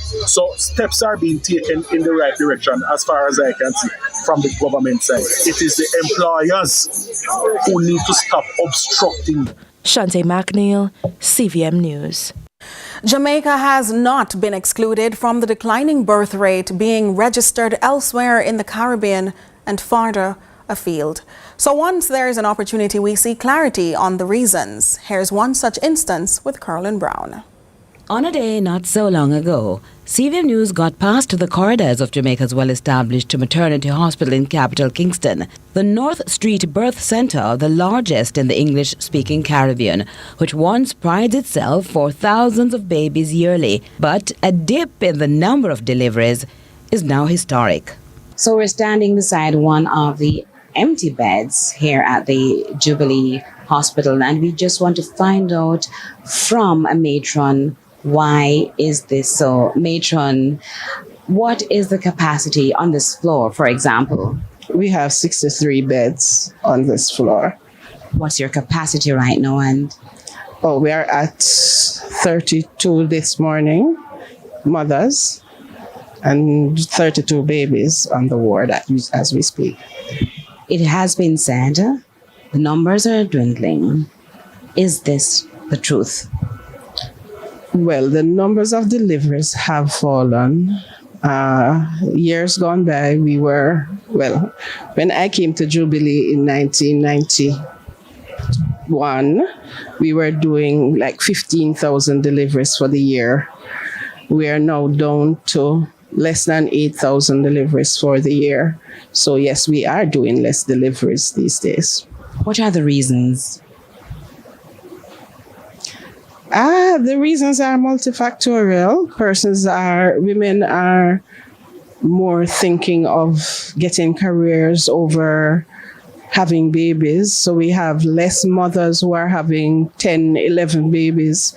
steps are being taken in the right direction as far as I can see from the government side. It is the employers who need to stop obstructing. Shante McNeil, CVM News. Jamaica has not been excluded from the declining birth rate being registered elsewhere in the Caribbean and farther afield. So once there is an opportunity, we see clarity on the reasons. Here's one such instance with Carolyn Brown. On a day not so long ago, CVM News got past the corridors of Jamaica's well-established maternity hospital in capital Kingston, the North Street Birth Centre, the largest in the English-speaking Caribbean, which once prides itself for thousands of babies yearly. But a dip in the number of deliveries is now historic. So we're standing beside one of the empty beds here at the Jubilee Hospital, and we just want to find out from a matron, why is this so? Matron, what is the capacity on this floor, for example? We have 63 beds on this floor. What's your capacity right now? And we are at 32 this morning, mothers, and 32 babies on the ward as we speak. It has been said the numbers are dwindling. Is this the truth? Well, the numbers of deliveries have fallen. Years gone by, when I came to Jubilee in 1991, we were doing like 15,000 deliveries for the year. We are now down to less than 8,000 deliveries for the year. So yes, we are doing less deliveries these days. What are the reasons? The reasons are multifactorial. Women are more thinking of getting careers over having babies. So we have less mothers who are having 10, 11 babies.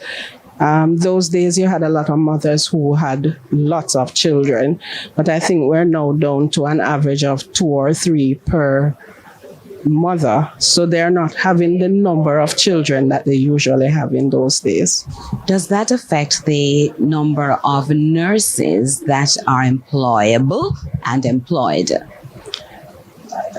Those days you had a lot of mothers who had lots of children, but I think we're now down to an average of 2 or 3 per mother. So they're not having the number of children that they usually have in those days. Does that affect the number of nurses that are employable and employed?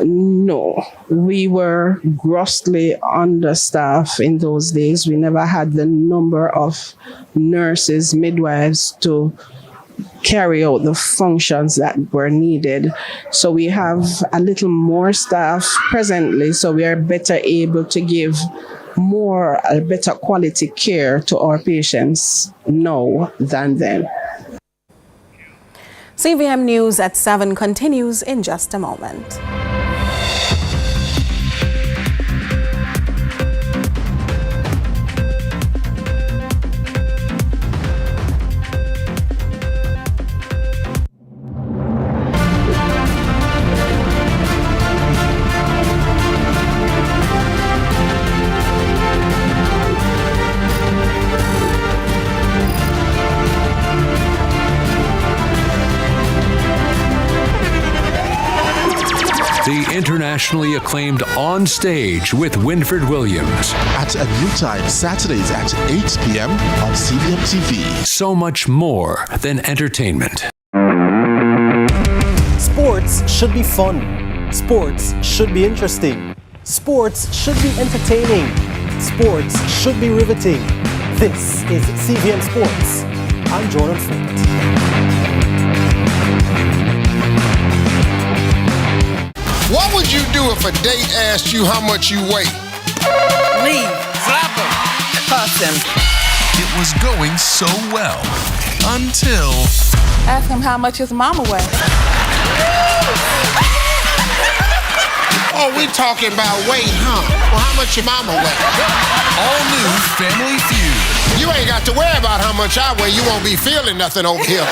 No, we were grossly understaffed in those days. We never had the number of nurses, midwives to carry out the functions that were needed. So we have a little more staff presently, so we are better able to give a better quality care to our patients now than then. CVM News at 7 continues in just a moment. The internationally acclaimed On Stage with Winfred Williams. At a new time, Saturdays at 8 p.m. on CVM TV. So much more than entertainment. Sports should be fun. Sports should be interesting. Sports should be entertaining. Sports should be riveting. This is CVM Sports. I'm Jordan Fort. What would you do if a date asked you how much you weigh? Leave. Slap him. Cuss him. It was going so well until... Ask him how much his mama weighs. Oh, we talking about weight, huh? Well, how much your mama weigh? All new Family Feud. You ain't got to worry about how much I weigh. You won't be feeling nothing over here.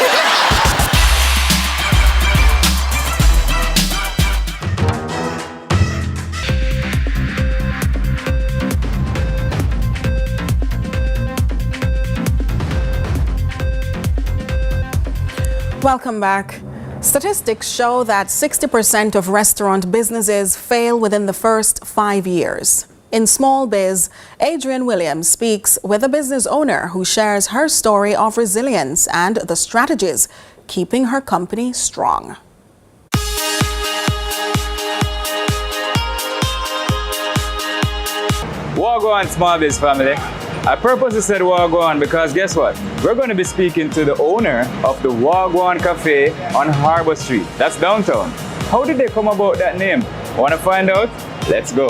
Welcome back. Statistics show that 60% of restaurant businesses fail within the first 5 years. In Small Biz, Adrienne Williams speaks with a business owner who shares her story of resilience and the strategies keeping her company strong. Wagwan Small Biz family. I purposely said Wagwan because guess what? We're going to be speaking to the owner of the Wagwan Cafe on Harbor Street. That's downtown. How did they come about that name? Want to find out? Let's go.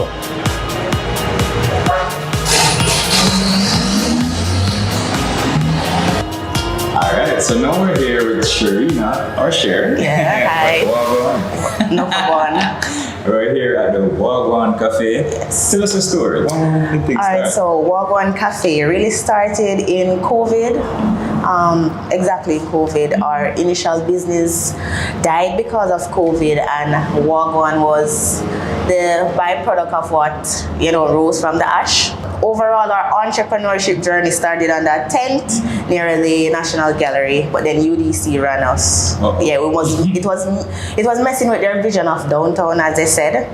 Alright, so now we're here with Sharina, or Cher. Yeah, hi. Wagwan. No one. We're here at the Wagwan Cafe. Yes. Tell us a story. When did things Alright, start? so Wagwan Cafe really started in COVID. Exactly in COVID. Our initial business died because of COVID, and Wagwan was the byproduct of what, rose from the ash. Overall, our entrepreneurship journey started on that tent near the National Gallery, but then UDC ran us. Uh-oh. Yeah, it was messing with their vision of downtown, as they said,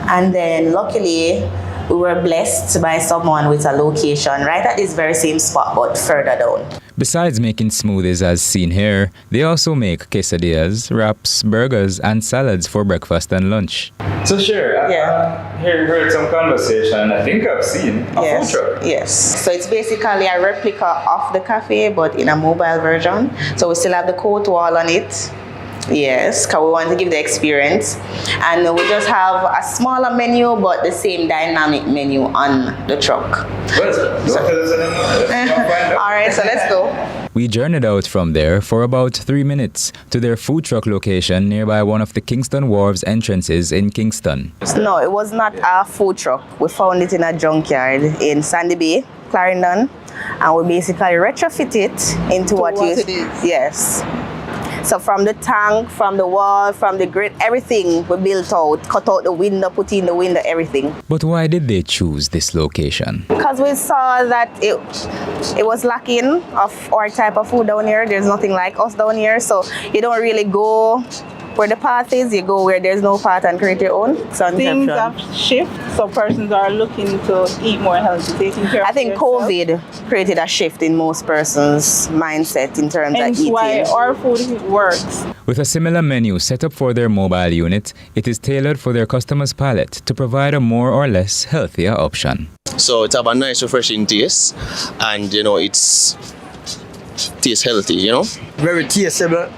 and then luckily we were blessed by someone with a location right at this very same spot, but further down. Besides making smoothies as seen here, they also make quesadillas, wraps, burgers, and salads for breakfast and lunch. So sure, I heard some conversation, and I think I've seen a food truck. Yes. So it's basically a replica of the cafe, but in a mobile version. So we still have the coat wall on it. Yes, because we want to give the experience. And we just have a smaller menu, but the same dynamic menu on the truck. Alright, so let's go. We journeyed out from there for about 3 minutes to their food truck location nearby one of the Kingston Wharves entrances in Kingston. No, it was not a food truck. We found it in a junkyard in Sandy Bay, Clarendon, and we basically retrofit it into what it is. Yes. So from the tank, from the wall, from the grid, everything we built out, cut out the window, put in the window, everything. But why did they choose this location? Because we saw that it was lacking of our type of food down here. There's nothing like us down here, so you don't really go where the path is, you go where there's no path and create your own. Things have shifted, so persons are looking to eat more healthy, taking care of I think yourself. COVID created a shift in most persons' mindset in terms of eating. That's why our food works. With a similar menu set up for their mobile unit, it is tailored for their customers' palate to provide a more or less healthier option. So it have a nice refreshing taste, and it's tastes healthy, Very tastable.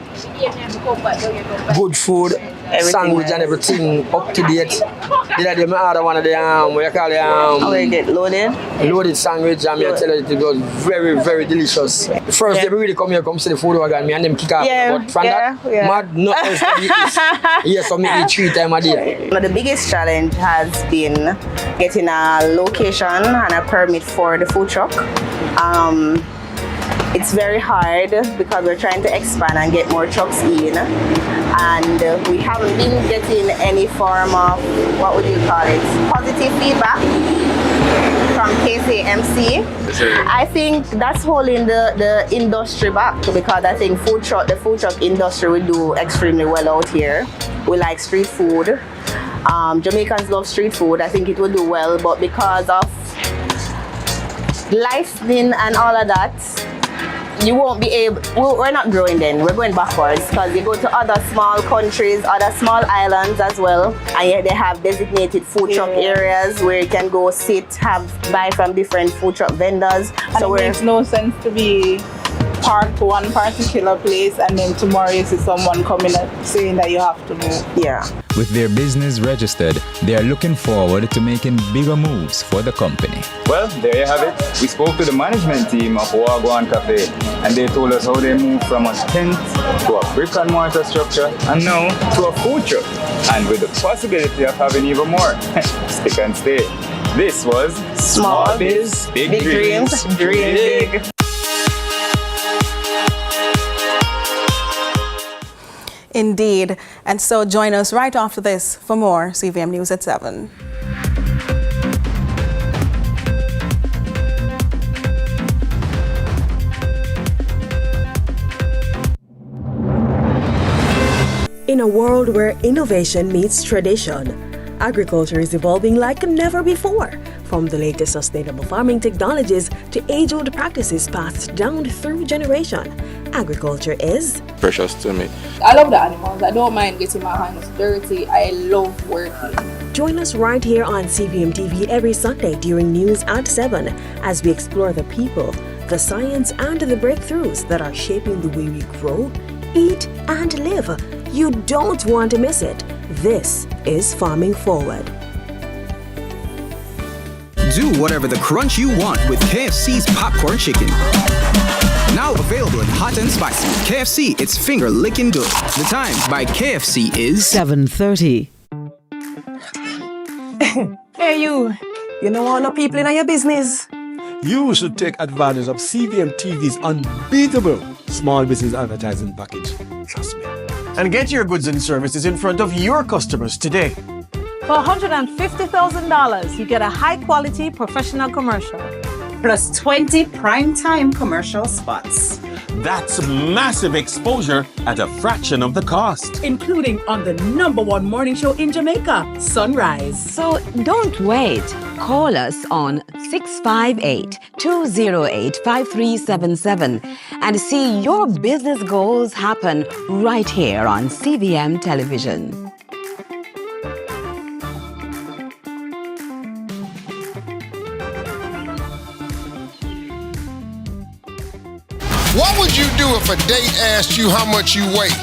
Good food, sandwich and everything up to date. Did I do my other one of the what you call it loaded sandwich, and I tell you it was very, very delicious. First they really come here, come see the food wagon, me and them kick off. But from that, mad nothing else to eat. Yes, so me eat 3 times a day. The biggest challenge has been getting a location and a permit for the food truck. It's very hard because we're trying to expand and get more trucks in, and we haven't been getting any form of, what would you call it, positive feedback from KCMC. I think that's holding the industry back, because I think the food truck industry will do extremely well out here. We like street food. Jamaicans love street food. I think it will do well, but because of licensing and all of that, you won't be able, we're not growing then, we're going backwards, because you go to other small countries, other small islands as well, and yet they have designated food truck areas where you can go sit, buy from different food truck vendors. And so it makes no sense to be parked one particular place and then tomorrow you see someone coming up saying that you have to move. Yeah. With their business registered, they are looking forward to making bigger moves for the company. Well, there you have it. We spoke to the management team of Wagwan Cafe, and they told us how they moved from a tent to a brick and mortar structure and now to a food truck, and with the possibility of having even more. Stick and stay. This was Small Biz, Big Dreams, Dream Big. Indeed. And so join us right after this for more CVM News at 7. In a world where innovation meets tradition, agriculture is evolving like never before. From the latest sustainable farming technologies to age-old practices passed down through generation, agriculture is precious to me. I love the animals. I don't mind getting my hands dirty. I love working. Join us right here on CVM TV every Sunday during news at 7 as we explore the people, the science, and the breakthroughs that are shaping the way we grow, eat, and live. You don't want to miss it. This is Farming Forward. Do whatever the crunch you want with KFC's popcorn chicken. Now available in hot hot and spicy. KFC, it's finger licking good. The time by KFC is 7:30. Hey you know all the people in your business? You should take advantage of CVM TV's unbeatable small business advertising package. Trust me. And get your goods and services in front of your customers today. For $150,000, you get a high-quality professional commercial. Plus 20 prime-time commercial spots. That's massive exposure at a fraction of the cost. Including on the #1 morning show in Jamaica, Sunrise. So don't wait. Call us on 658-208-5377 and see your business goals happen right here on CVM Television. What would you do if a date asked you how much you weigh?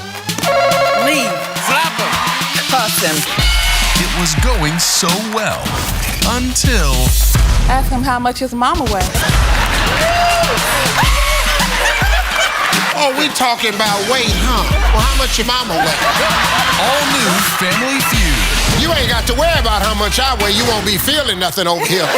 Leave. Slap him. Cuss him. It was going so well until... Ask him how much his mama weighs. Oh, we talking about weight, huh? Well, how much your mama weigh? All new Family Feud. You ain't got to worry about how much I weigh. You won't be feeling nothing over here.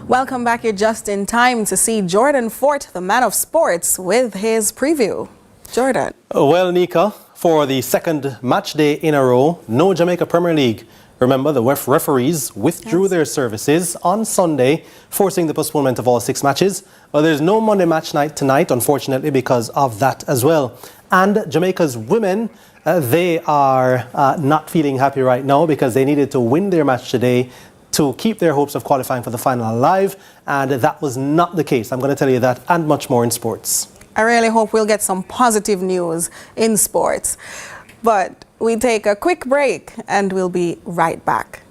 Welcome back. You're just in time to see Jordan Fort, the man of sports, with his preview. Jordan. Well, Nika, for the second match day in a row, no Jamaica Premier League. Remember, the referees withdrew their services on Sunday, forcing the postponement of all 6 matches. Well, there's no Monday match night tonight, unfortunately, because of that as well. And Jamaica's women, they are not feeling happy right now because they needed to win their match today to keep their hopes of qualifying for the final alive, and that was not the case. I'm going to tell you that and much more in sports. I really hope we'll get some positive news in sports. But we take a quick break and we'll be right back.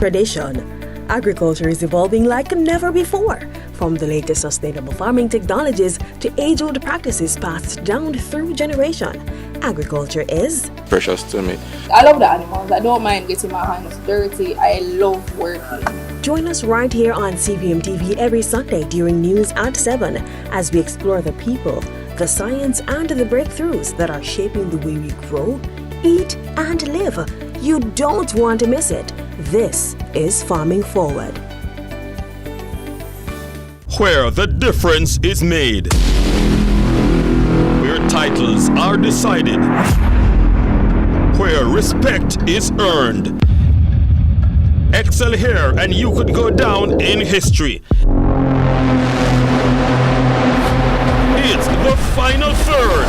Tradition. Agriculture is evolving like never before. From the latest sustainable farming technologies to age-old practices passed down through generation, agriculture is precious to me. I love the animals. I don't mind getting my hands dirty. I love working. Join us right here on CVM TV every Sunday during news at 7 as we explore the people, the science, and the breakthroughs that are shaping the way we grow, eat, and live. You don't want to miss it. This is Farming Forward. Where the difference is made. Where titles are decided. Where respect is earned. Excel here and you could go down in history. It's the final third.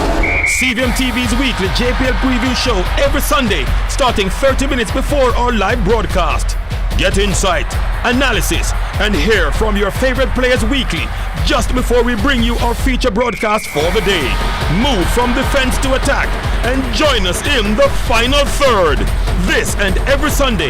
CVM TV's weekly JPL preview show every Sunday, starting 30 minutes before our live broadcast. Get insight, analysis, and hear from your favorite players weekly, just before we bring you our feature broadcast for the day. Move from defense to attack and join us in the final third. This and every Sunday.